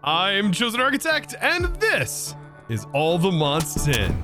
I'm ChosenArchitect, and this is All the Mods 10.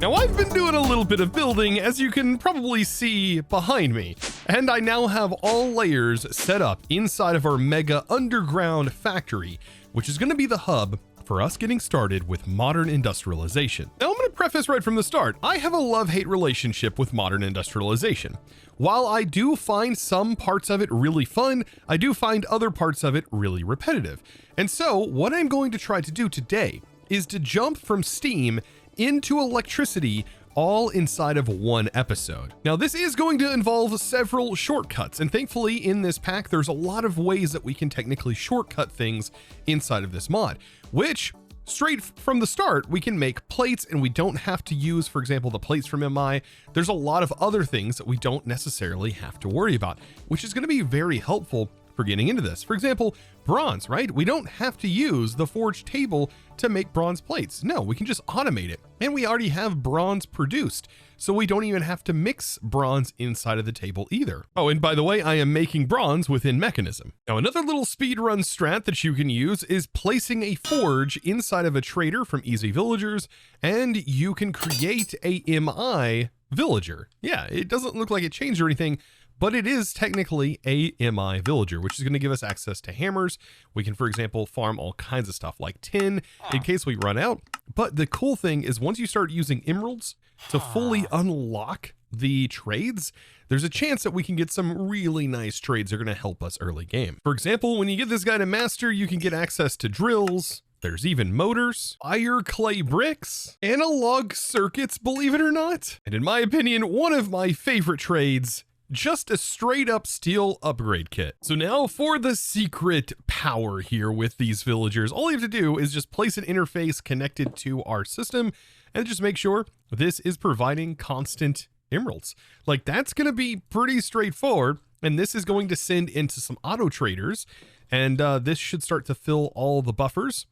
Now, I've been doing a little bit of building, as you can probably see behind me, and I now have all layers set up inside of our mega underground factory, which is going to be the hub for us getting started with modern industrialization. Now, I'm going to preface right from the start, I have a love-hate relationship with modern industrialization. While I do find some parts of it really fun, I do find other parts of it really repetitive. And so, what I'm going to try to do today is to jump from Steam into electricity all inside of one episode. Now, this is going to involve several shortcuts, and thankfully in this pack there's a lot of ways that we can technically shortcut things inside of this mod, which straight from the start we can make plates, and we don't have to use, for example, the plates from MI. There's a lot of other things that we don't necessarily have to worry about, which is going to be very helpful for getting into this. For example, bronze, right? We don't have to use the forge table to make bronze plates. No, we can just automate it. And we already have bronze produced, so we don't even have to mix bronze inside of the table either. Oh, and by the way, I am making bronze within mechanism. Now, another little speedrun strat that you can use is placing a forge inside of a trader from Easy Villagers, and you can create a MI villager. Yeah, it doesn't look like it changed or anything, but it is technically a MI villager, which is going to give us access to hammers. We can, for example, farm all kinds of stuff like tin in case we run out. But the cool thing is once you start using emeralds to fully unlock the trades, there's a chance that we can get some really nice trades that are going to help us early game. For example, when you get this guy to master, you can get access to drills. There's even motors, fire clay bricks, analog circuits, believe it or not. And in my opinion, one of my favorite trades, just a straight up steel upgrade kit. So now for the secret power here with these villagers, all you have to do is just place an interface connected to our system and just make sure this is providing constant emeralds. Like, that's going to be pretty straightforward. And this is going to send into some auto traders, and this should start to fill all the buffers.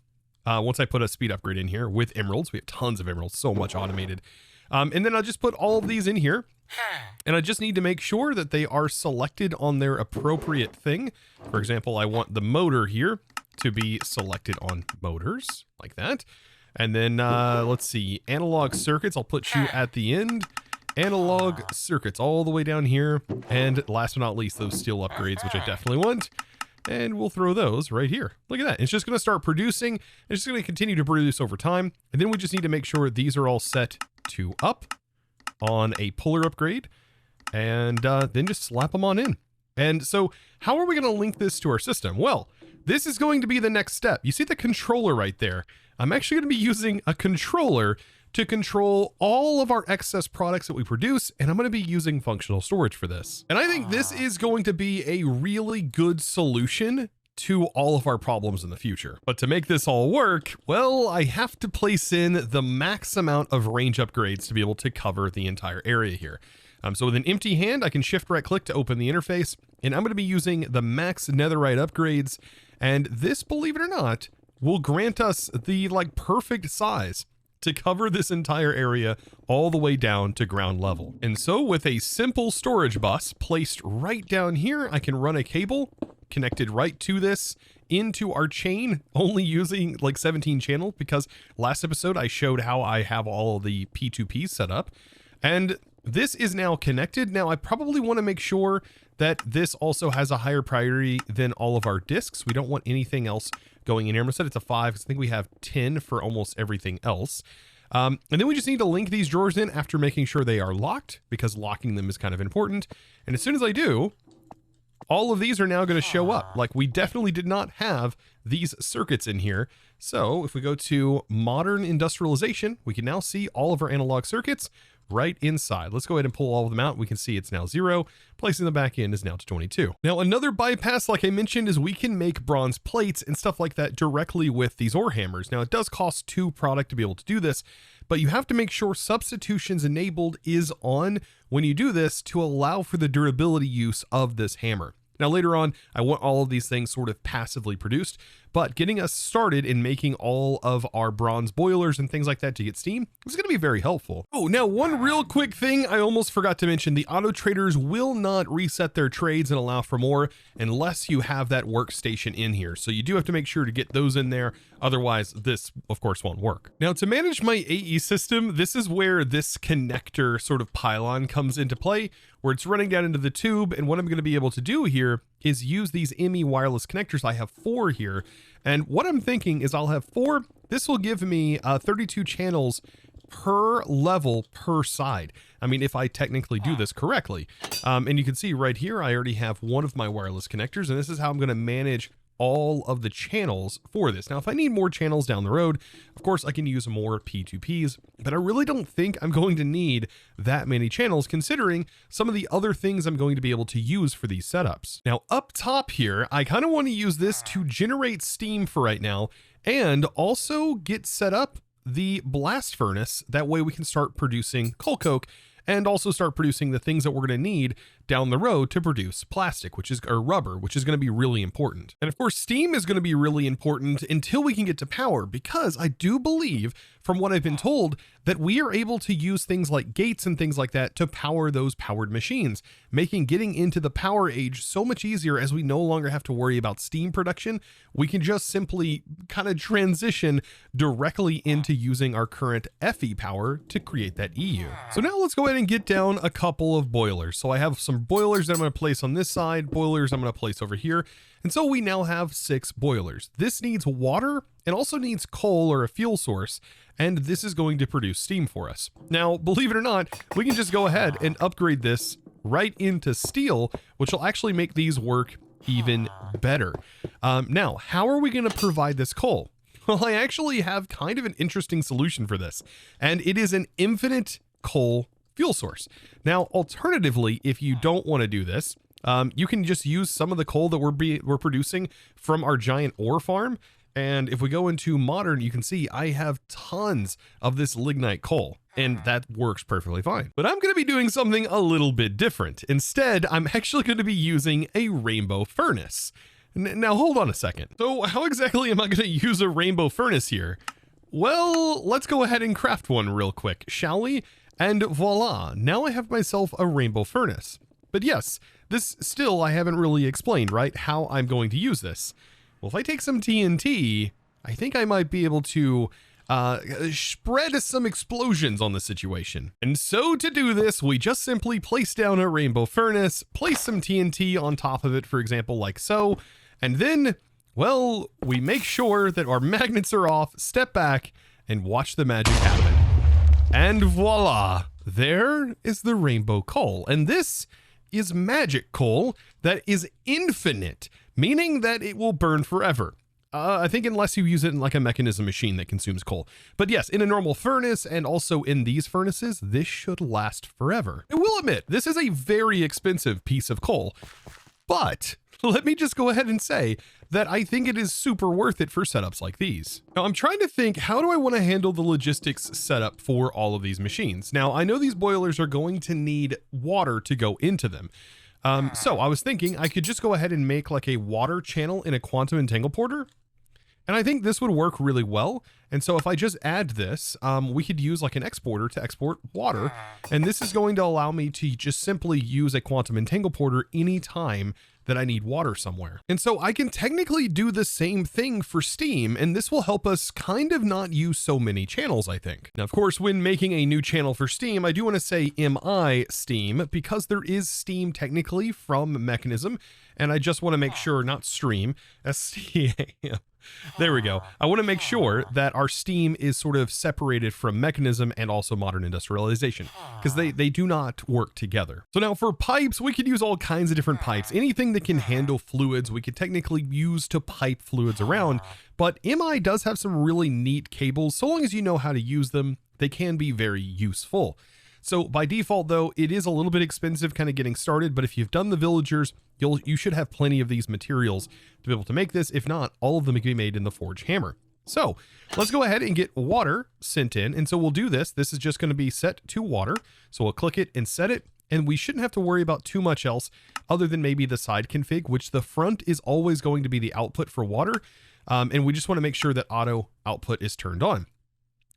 Once I put a speed upgrade in here with emeralds, we have tons of emeralds, so much automated. And then I'll just put all of these in here. And I just need to make sure that they are selected on their appropriate thing. For example, I want the motor here to be selected on motors, like that. And then, let's see, analog circuits, I'll put you at the end. Analog circuits all the way down here. And last but not least, those steel upgrades, which I definitely want. And we'll throw those right here. Look at that. It's just going to start producing. It's just going to continue to produce over time. And then we just need to make sure these are all set to up on a puller upgrade, and then just slap them on in. And so how are we going to link this to our system? Well, this is going to be the next step. You see the controller right there? I'm actually going to be using a controller to control all of our excess products that we produce, and I'm going to be using functional storage for this. And I think this is going to be a really good solution to all of our problems in the future. But to make this all work, well, I have to place in the max amount of range upgrades to be able to cover the entire area here. So with an empty hand, I can shift right click to open the interface, and I'm going to be using the max netherite upgrades. And this, believe it or not, will grant us the perfect size to cover this entire area all the way down to ground level. And so with a simple storage bus placed right down here, I can run a cable connected right to this into our chain, only using 17 channels, because last episode I showed how I have all of the P2Ps set up, and this is now connected. Now I probably want to make sure that this also has a higher priority than all of our disks. We don't want anything else going in here. I'm gonna set it to 5 because I think we have 10 for almost everything else. And then we just need to link these drawers in after making sure they are locked, because locking them is kind of important. And as soon as I do, all of these are now going to show up. We definitely did not have these circuits in here. So if we go to modern industrialization, we can now see all of our analog circuits right inside. Let's go ahead and pull all of them out. We can see it's now 0. Placing the back end is now to 22. Now, another bypass, like I mentioned, is we can make bronze plates and stuff like that directly with these ore hammers. Now, it does cost 2 product to be able to do this, but you have to make sure substitutions enabled is on when you do this to allow for the durability use of this hammer. Now later on, I want all of these things sort of passively produced, but getting us started in making all of our bronze boilers and things like that to get steam is going to be very helpful. Oh, now one real quick thing I almost forgot to mention, the auto traders will not reset their trades and allow for more unless you have that workstation in here. So you do have to make sure to get those in there. Otherwise, this of course won't work. Now to manage my AE system, this is where this connector sort of pylon comes into play, where it's running down into the tube. And what I'm going to be able to do here is use these ME wireless connectors. I have 4 here. And what I'm thinking is I'll have 4. This will give me 32 channels per level per side. I mean, if I technically do this correctly. And you can see right here, I already have one of my wireless connectors, and this is how I'm going to manage all of the channels for this. Now, if I need more channels down the road, of course, I can use more P2Ps, but I really don't think I'm going to need that many channels considering some of the other things I'm going to be able to use for these setups. Now, up top here, I kind of want to use this to generate steam for right now and also get set up the blast furnace. That way we can start producing coal coke and also start producing the things that we're going to need down the road to produce plastic, or rubber, which is going to be really important. And of course, steam is going to be really important until we can get to power, because I do believe, from what I've been told, that we are able to use things like gates and things like that to power those powered machines, making getting into the power age so much easier as we no longer have to worry about steam production. We can just simply kind of transition directly into using our current FE power to create that EU. So now let's go ahead and get down a couple of boilers. So I have some boilers that I'm going to place on this side, boilers I'm going to place over here. And so we now have 6 boilers. This needs water and also needs coal or a fuel source, and this is going to produce steam for us. Now, believe it or not, we can just go ahead and upgrade this right into steel, which will actually make these work even better. Now, how are we going to provide this coal? Well, I actually have kind of an interesting solution for this, and it is an infinite coal fuel source. Now, alternatively, if you don't want to do this, you can just use some of the coal that we're producing from our giant ore farm. And if we go into modern, you can see I have tons of this lignite coal, and that works perfectly fine. But I'm going to be doing something a little bit different. Instead, I'm actually going to be using a rainbow furnace. Now, hold on a second. So how exactly am I going to use a rainbow furnace here? Well, let's go ahead and craft one real quick, shall we? And voila, now I have myself a rainbow furnace. But yes, this still I haven't really explained, right, how I'm going to use this. Well, if I take some TNT, I think I might be able to spread some explosions on the situation. And so to do this, we just simply place down a rainbow furnace, place some TNT on top of it, for example, like so, and then, well, we make sure that our magnets are off, step back, and watch the magic happen. And voila, there is the rainbow coal. And this is magic coal that is infinite, meaning that it will burn forever. I think unless you use it in like a mechanism machine that consumes coal. But yes, in a normal furnace and also in these furnaces, this should last forever. I will admit, this is a very expensive piece of coal, but let me just go ahead and say that I think it is super worth it for setups like these. Now I'm trying to think, how do I want to handle the logistics setup for all of these machines? Now I know these boilers are going to need water to go into them. So I was thinking I could just go ahead and make like a water channel in a quantum entangle porter. And I think this would work really well. And so if I just add this, we could use like an exporter to export water. And this is going to allow me to just simply use a quantum entangle porter anytime that I need water somewhere. And so I can technically do the same thing for steam, and this will help us kind of not use so many channels, I think. Now, of course, when making a new channel for steam, I do want to say MI steam, because there is steam technically from mechanism, and I just want to make sure, not stream, STAM. There we go. I want to make sure that our steam is sort of separated from mechanism and also modern industrialization, because they do not work together. So now for pipes, we could use all kinds of different pipes. Anything that can handle fluids, we could technically use to pipe fluids around, but MI does have some really neat cables. So long as you know how to use them, they can be very useful. So by default though, it is a little bit expensive kind of getting started, but if you've done the villagers, you should have plenty of these materials to be able to make this. If not, all of them can be made in the Forge Hammer. So let's go ahead and get water sent in. And so we'll do this. This is just going to be set to water. So we'll click it and set it. and we shouldn't have to worry about too much else other than maybe the side config, which the front is always going to be the output for water. And we just want to make sure that auto output is turned on.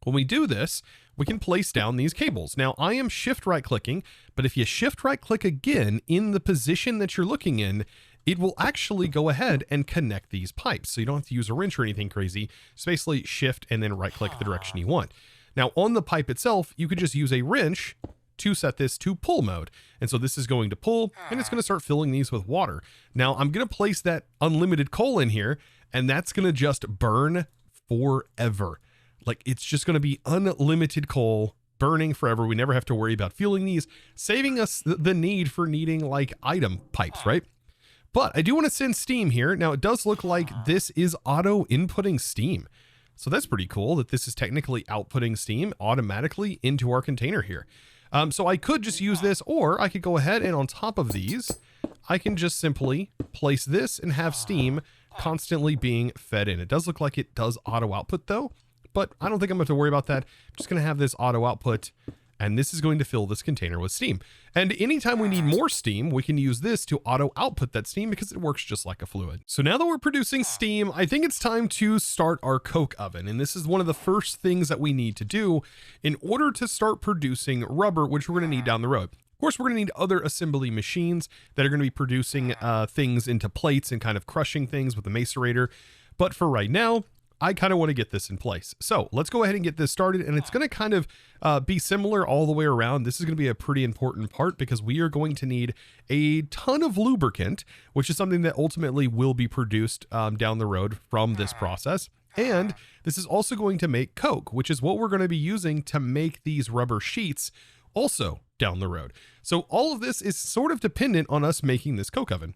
When we do this, we can place down these cables. Now I am shift right clicking, but if you shift right click again in the position that you're looking in, it will actually go ahead and connect these pipes. So you don't have to use a wrench or anything crazy. It's basically shift and then right click the direction you want. Now on the pipe itself, you could just use a wrench to set this to pull mode. And so this is going to pull and it's going to start filling these with water. Now I'm going to place that unlimited coal in here and that's going to just burn forever. Like it's just going to be unlimited coal burning forever. We never have to worry about fueling these, saving us the need for needing like item pipes, right? But I do want to send steam here. Now it does look like this is auto inputting steam. So that's pretty cool that this is technically outputting steam automatically into our container here. So I could just use this, or I could go ahead and on top of these, I can just simply place this and have steam constantly being fed in. It does look like it does auto output though, but I don't think I'm going to worry about that. I'm just going to have this auto output, and this is going to fill this container with steam. And anytime we need more steam, we can use this to auto output that steam because it works just like a fluid. So now that we're producing steam, I think it's time to start our coke oven. And this is one of the first things that we need to do in order to start producing rubber, which we're going to need down the road. Of course, we're going to need other assembly machines that are going to be producing things into plates and kind of crushing things with the macerator. But for right now, I kind of want to get this in place. So let's go ahead and get this started, and it's going to kind of be similar all the way around. This is going to be a pretty important part because we are going to need a ton of lubricant, which is something that ultimately will be produced down the road from this process. And this is also going to make coke, which is what we're going to be using to make these rubber sheets also down the road. So all of this is sort of dependent on us making this coke oven.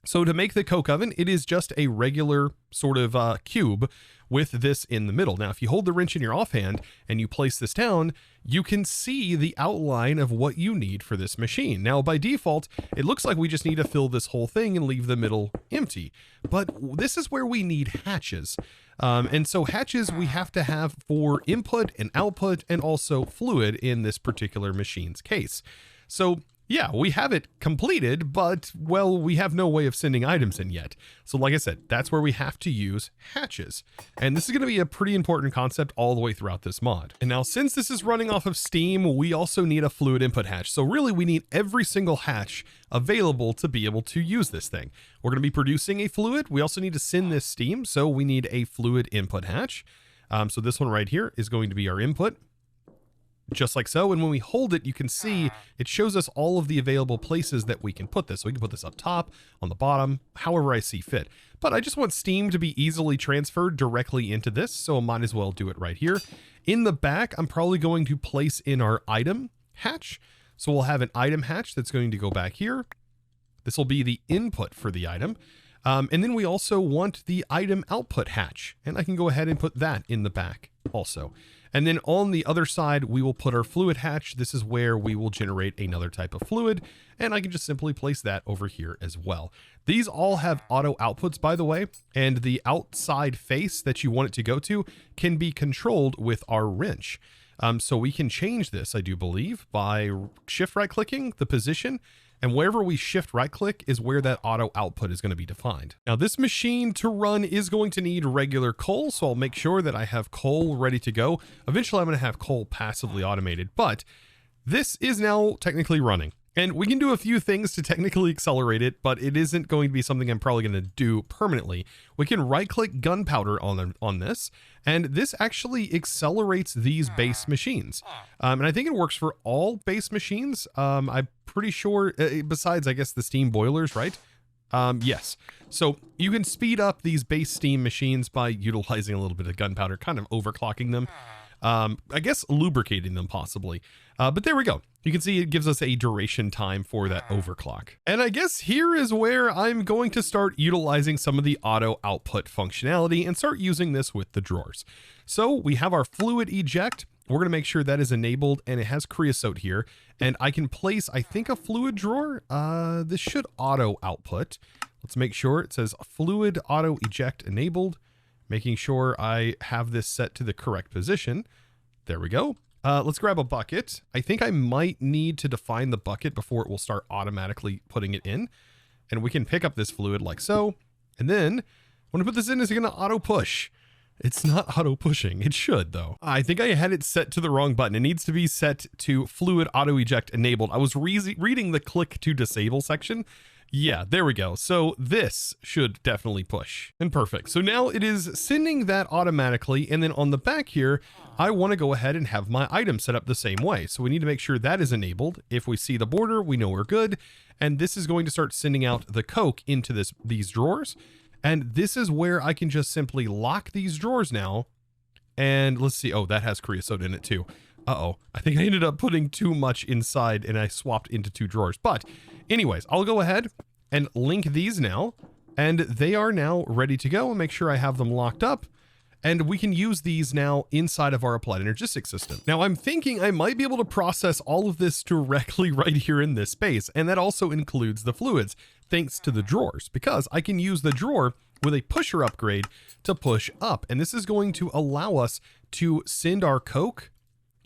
So to make the coke oven, it is just a regular sort of cube with this in the middle. Now, if you hold the wrench in your offhand and you place this down, you can see the outline of what you need for this machine. Now, by default, it looks like we just need to fill this whole thing and leave the middle empty. But this is where we need hatches. And so hatches we have to have for input and output and also fluid in this particular machine's case. So yeah, we have it completed, but, well, we have no way of sending items in yet. So like I said, that's where we have to use hatches. And this is going to be a pretty important concept all the way throughout this mod. And now, since this is running off of steam, we also need a fluid input hatch. So really, we need every single hatch available to be able to use this thing. We're going to be producing a fluid. We also need to send this steam, so we need a fluid input hatch. So this one right here is going to be our input. Just like so. And when we hold it, you can see it shows us all of the available places that we can put this. So we can put this up top, on the bottom, however I see fit. But I just want steam to be easily transferred directly into this, so I might as well do it right here. In the back, I'm probably going to place in our item hatch. So we'll have an item hatch that's going to go back here. This will be the input for the item. And then we also want the item output hatch, and I can go ahead and put that in the back also. And then on the other side, we will put our fluid hatch. This is where we will generate another type of fluid, and I can just simply place that over here as well. These all have auto outputs, by the way, and the outside face that you want it to go to can be controlled with our wrench. So we can change this, I do believe, by shift right clicking the position, and wherever we shift right click is where that auto output is going to be defined. Now this machine to run is going to need regular coal, so I'll make sure that I have coal ready to go. Eventually I'm going to have coal passively automated, but this is now technically running. And we can do a few things to technically accelerate it, but it isn't going to be something I'm probably going to do permanently. We can right click gunpowder on this, and this actually accelerates these base machines. And I think it works for all base machines. I'm pretty sure, besides I guess the steam boilers, right? Yes. So you can speed up these base steam machines by utilizing a little bit of gunpowder, kind of overclocking them. I guess lubricating them possibly. But there we go. You can see it gives us a duration time for that overclock. And I guess here is where I'm going to start utilizing some of the auto output functionality and start using this with the drawers. So we have our fluid eject. We're going to make sure that is enabled, and it has creosote here. And I can place, I think, a fluid drawer. This should auto output. Let's make sure it says fluid auto eject enabled, making sure I have this set to the correct position. There we go. Let's grab a bucket. I think I might need to define the bucket before it will start automatically putting it in. And we can pick up this fluid like so. And then when I put this in, is it going to auto push? It's not auto pushing. It should though. I think I had it set to the wrong button. It needs to be set to fluid auto eject enabled. I was reading the click to disable section. Yeah, there we go. So this should definitely push. And perfect. So now it is sending that automatically. And then on the back here, I want to go ahead and have my item set up the same way. So we need to make sure that is enabled. If we see the border, we know we're good. And this is going to start sending out the Coke into these drawers. And this is where I can just simply lock these drawers now. And let's see. Oh, that has creosote in it too. Uh-oh. I think I ended up putting too much inside and I swapped into 2 drawers. But anyways, I'll go ahead and link these now. And they are now ready to go, and make sure I have them locked up. And we can use these now inside of our applied energistics system. Now I'm thinking I might be able to process all of this directly right here in this space. And that also includes the fluids, thanks to the drawers, because I can use the drawer with a pusher upgrade to push up. And this is going to allow us to send our Coke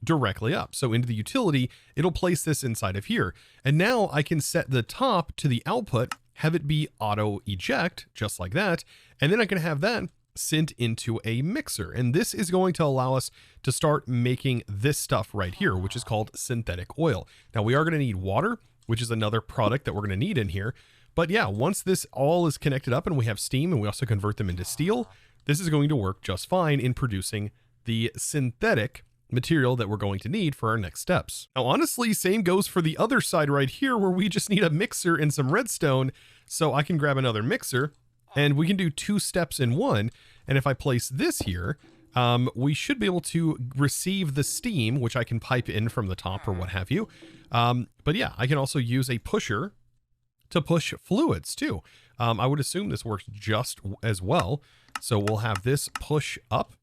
directly up. So into the utility, it'll place this inside of here. And now I can set the top to the output, have it be auto eject, just like that. And then I can have that sent into a mixer. And this is going to allow us to start making this stuff right here, which is called synthetic oil. Now we are going to need water, which is another product that we're going to need in here. But yeah, once this all is connected up and we have steam and we also convert them into steel, this is going to work just fine in producing the synthetic material that we're going to need for our next steps. Now, honestly, same goes for the other side right here where we just need a mixer and some redstone. So I can grab another mixer and we can do 2 steps in one. And if I place this here, we should be able to receive the steam, which I can pipe in from the top or what have you. But yeah, I can also use a pusher to push fluids too. I would assume this works just as well. So we'll have this push up,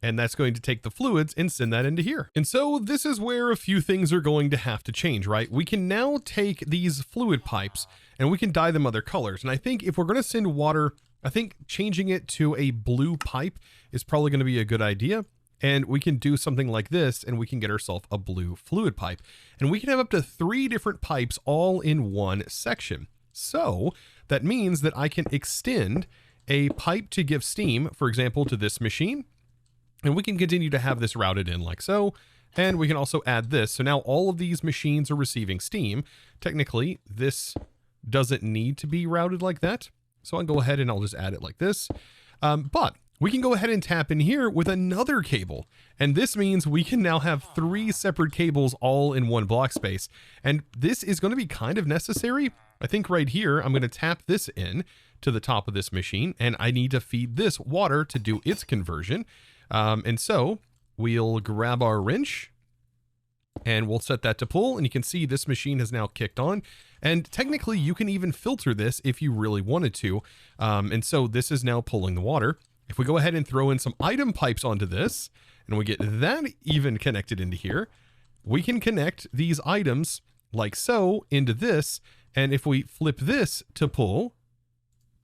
and that's going to take the fluids and send that into here. And so this is where a few things are going to have to change, right? We can now take these fluid pipes and we can dye them other colors. And I think if we're going to send water, I think changing it to a blue pipe is probably going to be a good idea. And we can do something like this and we can get ourselves a blue fluid pipe. And we can have up to 3 different pipes all in one section. So that means that I can extend a pipe to give steam, for example, to this machine. And we can continue to have this routed in like so. And we can also add this. So now all of these machines are receiving steam. Technically, this doesn't need to be routed like that. So I'll go ahead and I'll just add it like this. But we can go ahead and tap in here with another cable. And this means we can now have 3 separate cables all in one block space. And this is going to be kind of necessary. I think right here, I'm going to tap this in to the top of this machine. And I need to feed this water to do its conversion. And so we'll grab our wrench and we'll set that to pull, and you can see this machine has now kicked on. And technically you can even filter this if you really wanted to. And so this is now pulling the water. If we go ahead and throw in some item pipes onto this and we get that even connected into here, we can connect these items like so into this. And if we flip this to pull,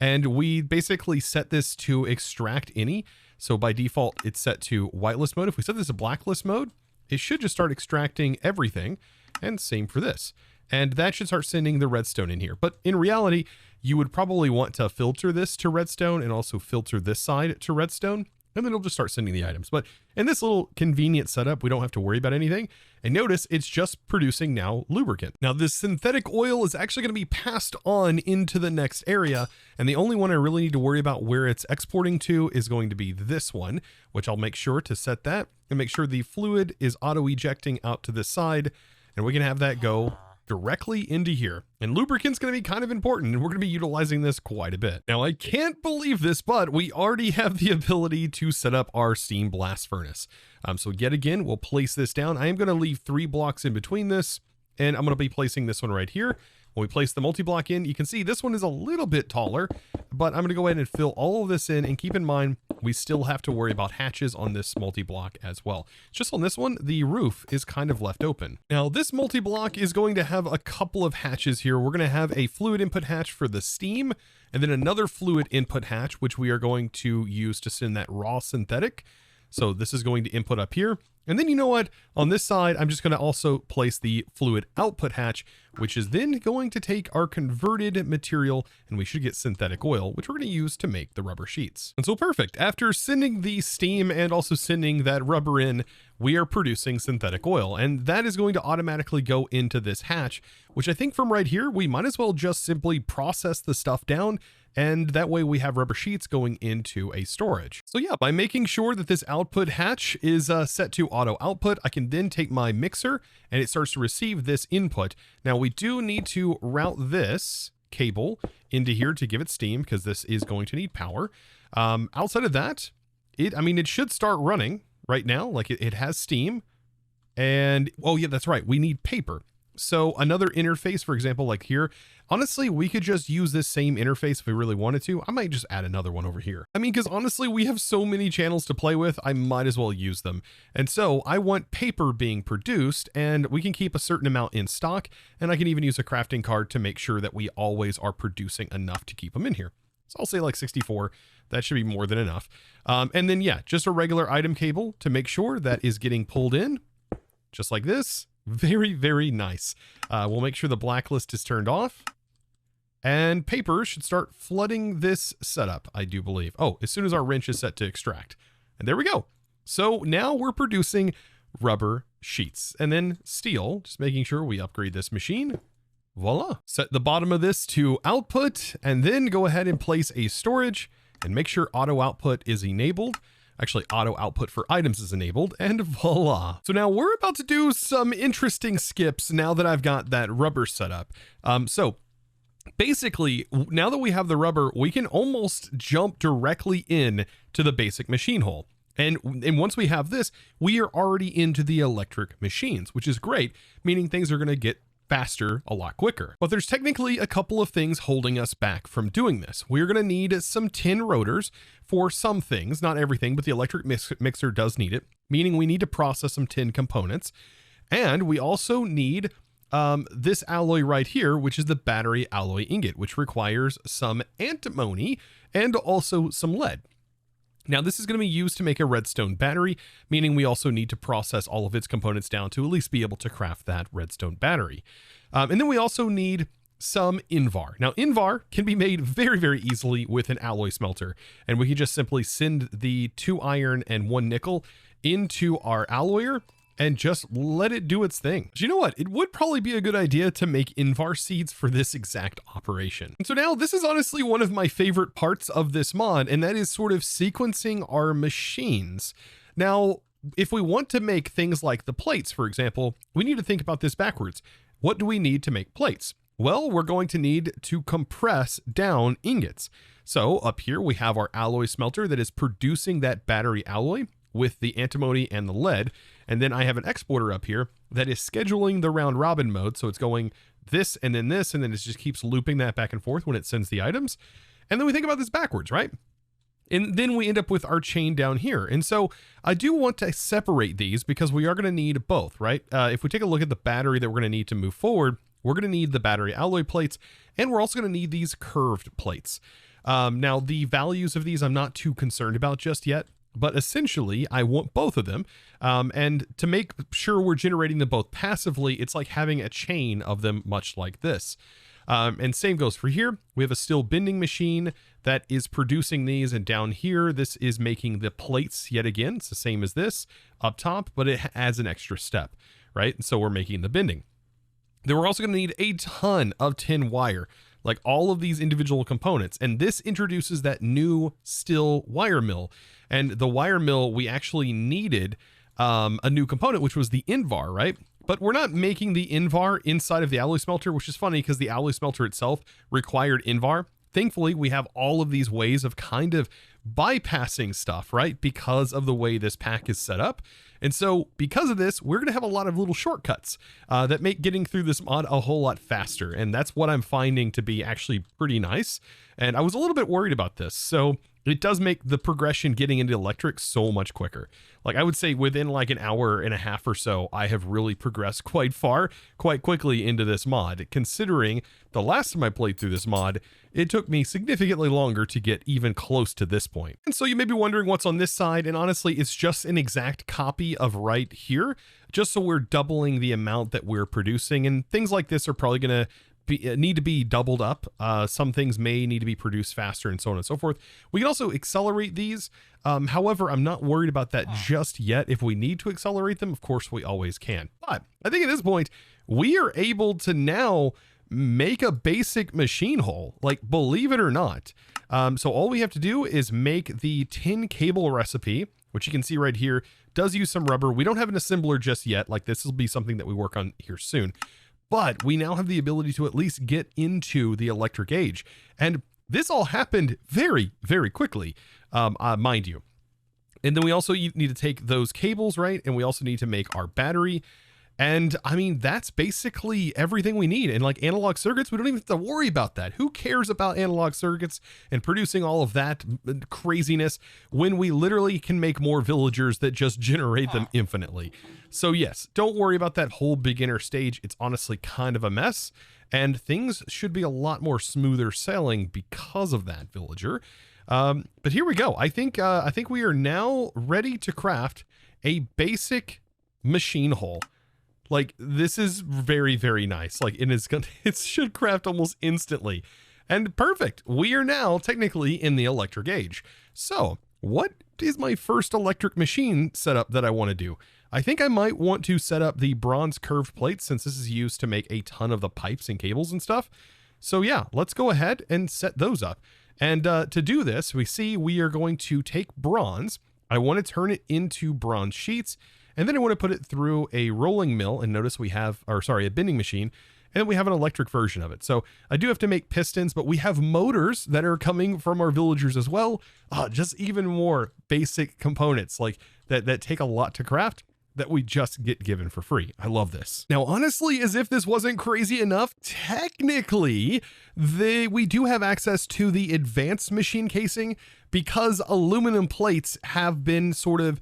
and we basically set this to extract any. So by default, it's set to whitelist mode. If we set this to blacklist mode, it should just start extracting everything. And same for this. And that should start sending the redstone in here. But in reality, you would probably want to filter this to redstone and also filter this side to redstone. And then it'll just start sending the items. But in this little convenient setup, we don't have to worry about anything. And notice it's just producing now lubricant. Now this synthetic oil is actually going to be passed on into the next area. And the only one I really need to worry about where it's exporting to is going to be this one, which I'll make sure to set that and make sure the fluid is auto ejecting out to this side. And we can have that go directly into here. And lubricant's going to be kind of important, and we're going to be utilizing this quite a bit. Now, I can't believe this, but we already have the ability to set up our steam blast furnace. So yet again, we'll place this down. I am going to leave 3 blocks in between this, and I'm going to be placing this one right here. When we place the multi-block in, you can see this one is a little bit taller, but I'm going to go ahead and fill all of this in. And keep in mind, we still have to worry about hatches on this multi-block as well. Just on this one, the roof is kind of left open. Now, this multi-block is going to have a couple of hatches here. We're going to have a fluid input hatch for the steam, and then another fluid input hatch, which we are going to use to send that raw synthetic. So this is going to input up here. And then you know what? On this side, I'm just going to also place the fluid output hatch, which is then going to take our converted material, and we should get synthetic oil, which we're going to use to make the rubber sheets. And so perfect. After sending the steam and also sending that rubber in, we are producing synthetic oil, and that is going to automatically go into this hatch, which I think from right here, we might as well just simply process the stuff down, and that way we have rubber sheets going into a storage. So yeah, by making sure that this output hatch is set to auto output, I can then take my mixer and it starts to receive this input. Now we do need to route this cable into here to give it steam, because this is going to need power. Outside of that, it should start running right now. Like it has steam, and oh yeah, that's right. We need paper. So another interface, for example, like here, honestly, we could just use this same interface if we really wanted to. I might just add another one over here. Because honestly, we have so many channels to play with, I might as well use them. And so I want paper being produced, and we can keep a certain amount in stock. And I can even use a crafting card to make sure that we always are producing enough to keep them in here. So I'll say like 64. That should be more than enough. And then yeah, just a regular item cable to make sure that is getting pulled in just like this. Very, very nice. We'll make sure the blacklist is turned off, and paper should start flooding this setup, I do believe. Oh, as soon as our wrench is set to extract. And there we go. So now we're producing rubber sheets, and then steel, just making sure we upgrade this machine. Voila. Set the bottom of this to output, and then go ahead and place a storage and make sure auto output is enabled. Actually, auto output for items is enabled, and voila. So now we're about to do some interesting skips now that I've got that rubber set up. So basically, now that we have the rubber, we can almost jump directly in to the basic machine hole. And once we have this, we are already into the electric machines, which is great, meaning things are going to get faster a lot quicker. But there's technically a couple of things holding us back from doing this. We're going to need some tin rotors for some things, not everything, but the electric mixer does need it, meaning we need to process some tin components. And we also need this alloy right here, which is the battery alloy ingot, which requires some antimony and also some lead. Now, this is going to be used to make a redstone battery, meaning we also need to process all of its components down to at least be able to craft that redstone battery. And then we also need some Invar. Now, Invar can be made very, very easily with an alloy smelter, and we can just simply send the 2 iron and 1 nickel into our alloyer and just let it do its thing. But you know what? It would probably be a good idea to make Invar seeds for this exact operation. And so now this is honestly one of my favorite parts of this mod, and that is sort of sequencing our machines. Now, if we want to make things like the plates, for example, we need to think about this backwards. What do we need to make plates? Well, we're going to need to compress down ingots. So up here we have our alloy smelter that is producing that battery alloy with the antimony and the lead. And then I have an exporter up here that is scheduling the round robin mode. So it's going this, and then it just keeps looping that back and forth when it sends the items. And then we think about this backwards, right? And then we end up with our chain down here. And so I do want to separate these because we are going to need both, right? If we take a look at the battery that we're going to need to move forward, we're going to need the battery alloy plates, and we're also going to need these curved plates. Now, the values of these I'm not too concerned about just yet, but essentially I want both of them. And to make sure we're generating them both passively, it's like having a chain of them, much like this. And same goes for here. We have a steel bending machine that is producing these, and down here, this is making the plates yet again. It's the same as this up top, but it adds an extra step, right? And so we're making the bending. Then we're also going to need a ton of tin wire, like all of these individual components. And this introduces that new steel wire mill. And the wire mill, we actually needed a new component, which was the Invar, right? But we're not making the Invar inside of the alloy smelter, which is funny because the alloy smelter itself required Invar. Thankfully, we have all of these ways of kind of bypassing stuff, right? Because of the way this pack is set up. And so because of this, we're going to have a lot of little shortcuts that make getting through this mod a whole lot faster. And that's what I'm finding to be actually pretty nice. And I was a little bit worried about this. So it does make the progression getting into electric so much quicker. Like I would say within like an hour and a half or so, I have really progressed quite far, quite quickly into this mod, considering the last time I played through this mod, it took me significantly longer to get even close to this point. And so you may be wondering what's on this side, and honestly, it's just an exact copy of right here, just so we're doubling the amount that we're producing, and things like this are probably going to need to be doubled up. Some things may need to be produced faster and so on and so forth. We can also accelerate these. However, I'm not worried about that just yet. If we need to accelerate them, of course we always can. But I think at this point, we are able to now make a basic machine hull, like believe it or not. So all we have to do is make the tin cable recipe, which you can see right here, does use some rubber. We don't have an assembler just yet. Like this will be something that we work on here soon. But we now have the ability to at least get into the electric age. And this all happened very, very quickly, mind you. And then we also need to take those cables, right? And we also need to make our battery. And I mean, that's basically everything we need. And like analog circuits, we don't even have to worry about that. Who cares about analog circuits and producing all of that craziness when we literally can make more villagers that just generate them infinitely? So yes, don't worry about that whole beginner stage. It's honestly kind of a mess, and things should be a lot more smoother sailing because of that, villager. But here we go. I think we are now ready to craft a basic machine hull. Like this is very, very nice. Like it should craft almost instantly, and perfect. We are now technically in the electric age. So what is my first electric machine setup that I want to do? I think I might want to set up the bronze curved plates, since this is used to make a ton of the pipes and cables and stuff. So yeah, let's go ahead and set those up. And to do this, we are going to take bronze. I want to turn it into bronze sheets. And then I want to put it through a rolling mill, and notice we have, a bending machine, and we have an electric version of it. So I do have to make pistons, but we have motors that are coming from our villagers as well. Just even more basic components like that take a lot to craft that we just get given for free. I love this. Now, honestly, as if this wasn't crazy enough, technically, we do have access to the advanced machine casing because aluminum plates have been sort of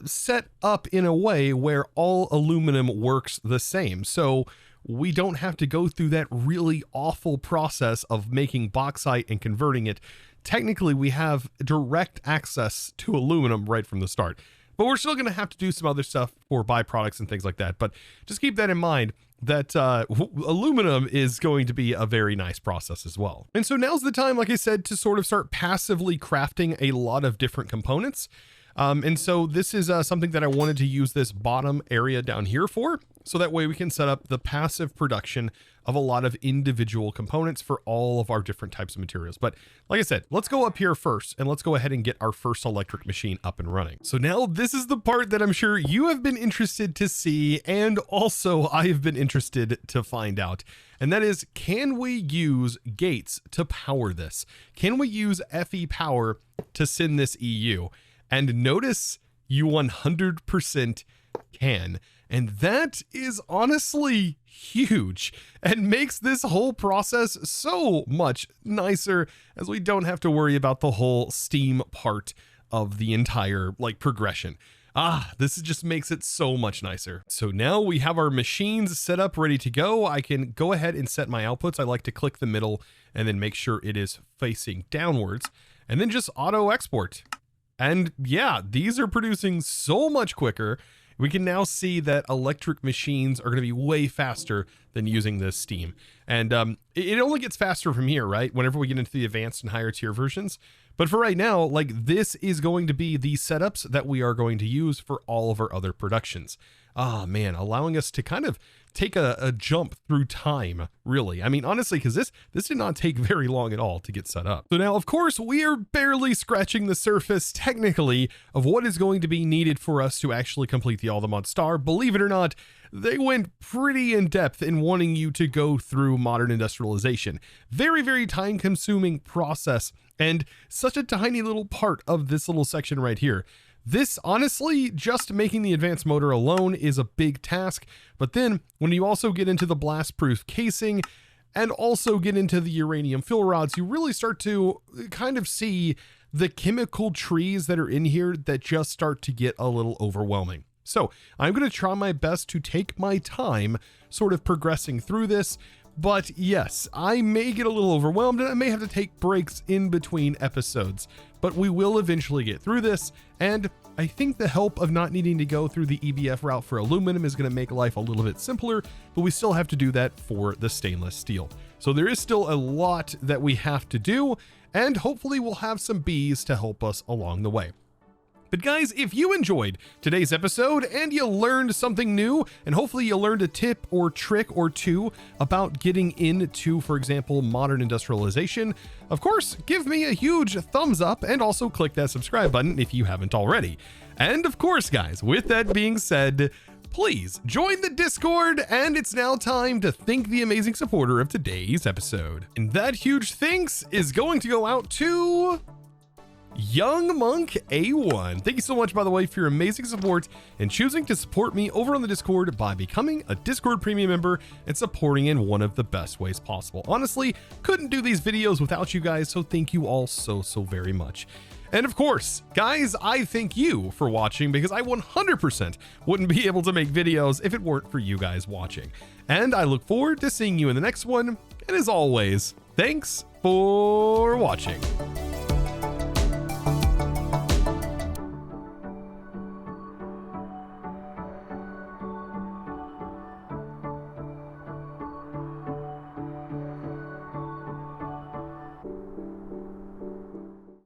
set up in a way where all aluminum works the same. So we don't have to go through that really awful process of making bauxite and converting it. Technically, we have direct access to aluminum right from the start, but we're still going to have to do some other stuff for byproducts and things like that. But just keep that in mind, that aluminum is going to be a very nice process as well. And so now's the time, like I said, to sort of start passively crafting a lot of different components. And so this is something that I wanted to use this bottom area down here for, so that way we can set up the passive production of a lot of individual components for all of our different types of materials. But like I said, let's go up here first and let's go ahead and get our first electric machine up and running. So now this is the part that I'm sure you have been interested to see, and also I have been interested to find out. And that is, can we use gates to power this? Can we use FE power to send this EU? And notice you 100% can. And that is honestly huge and makes this whole process so much nicer, as we don't have to worry about the whole steam part of the entire progression. This just makes it so much nicer. So now we have our machines set up, ready to go. I can go ahead and set my outputs. I like to click the middle and then make sure it is facing downwards, and then just auto export. And yeah, these are producing so much quicker. We can now see that electric machines are going to be way faster than using this steam. And it only gets faster from here, right? Whenever we get into the advanced and higher tier versions. But for right now, this is going to be the setups that we are going to use for all of our other productions. Man, allowing us to kind of take a jump through time, really. I mean, honestly, because this did not take very long at all to get set up. So now, of course, we are barely scratching the surface, technically, of what is going to be needed for us to actually complete the All the Mod Star. Believe it or not, they went pretty in depth in wanting you to go through modern industrialization. Very, very time-consuming process, and such a tiny little part of this little section right here. This, honestly, just making the advanced motor alone is a big task, but then when you also get into the blast-proof casing and also get into the uranium fill rods, you really start to kind of see the chemical trees that are in here that just start to get a little overwhelming. So I'm going to try my best to take my time sort of progressing through this. But yes, I may get a little overwhelmed and I may have to take breaks in between episodes, but we will eventually get through this. And I think the help of not needing to go through the EBF route for aluminum is going to make life a little bit simpler, but we still have to do that for the stainless steel. So there is still a lot that we have to do, and hopefully we'll have some bees to help us along the way. But guys, if you enjoyed today's episode and you learned something new, and hopefully you learned a tip or trick or two about getting into, for example, modern industrialization, of course, give me a huge thumbs up and also click that subscribe button if you haven't already. And of course, guys, with that being said, please join the Discord, and it's now time to thank the amazing supporter of today's episode. And that huge thanks is going to go out to Young Monk A1. Thank you so much, by the way, for your amazing support and choosing to support me over on the Discord by becoming a Discord premium member and supporting in one of the best ways possible. Honestly, couldn't do these videos without you guys, so thank you all so very much. And of course, guys, I thank you for watching, because I 100% wouldn't be able to make videos if it weren't for you guys watching. And I look forward to seeing you in the next one. And as always, thanks for watching.